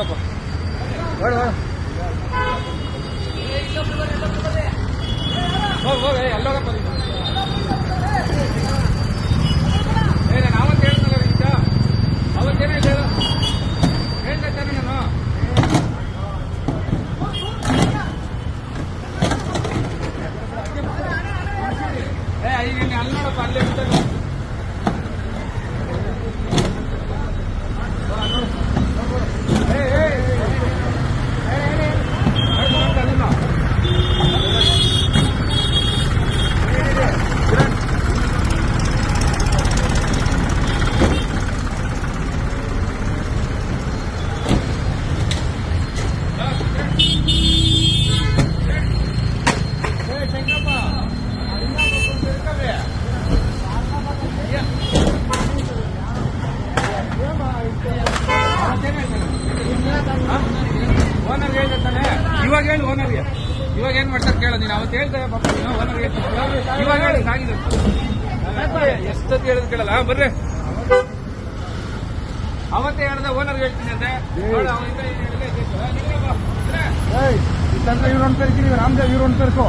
ಹೋಗಪ್ಪ ಹೋಗಿ ಎಲ್ಲೋಗಪ್ಪ ನಾವತ್ತು ಹೇಳ್ತಲ್ಲ ಈಗ ಅವತ್ತೇನೇ ಹೇಳ್ತಾನೆ ನಾನು ಈಗ ಅಲ್ಲಿ ನೋಡಪ್ಪ ಅಲ್ಲೇ ಬಿಟ್ಟಲ್ಲ ಓನರ್ಗೆ ಹೇಳ್ತಾನೆ ಇವಾಗ ಹೇಳಿ ಓನರ್ಗೆ ಇವಾಗ ಏನ್ ಮಾಡ್ತಾರೆ ಕೇಳ ನೀನು ಅವತ್ತು ಹೇಳ್ತಾರೆ ಪಾಪ ನೀನು ಓನರ್ಗೆ ಇವಾಗ ಹೇಳಿ ಆಗಿದೆ ಎಷ್ಟೊತ್ತು ಹೇಳಿದ್ ಕೇಳಲ್ಲ ಬರ್ರಿ ಅವತ್ತೇ ಹೇಳ್ದೆ ಓನರ್ಗೆ ಹೇಳ್ತೀನಿ ಅಂತೆ ಇವ್ರು ಒಂದು ಕರ್ಕಿ ರಾಮದೇವ್ ಇವ್ರು ಒಂದು ಕರ್ಕೋ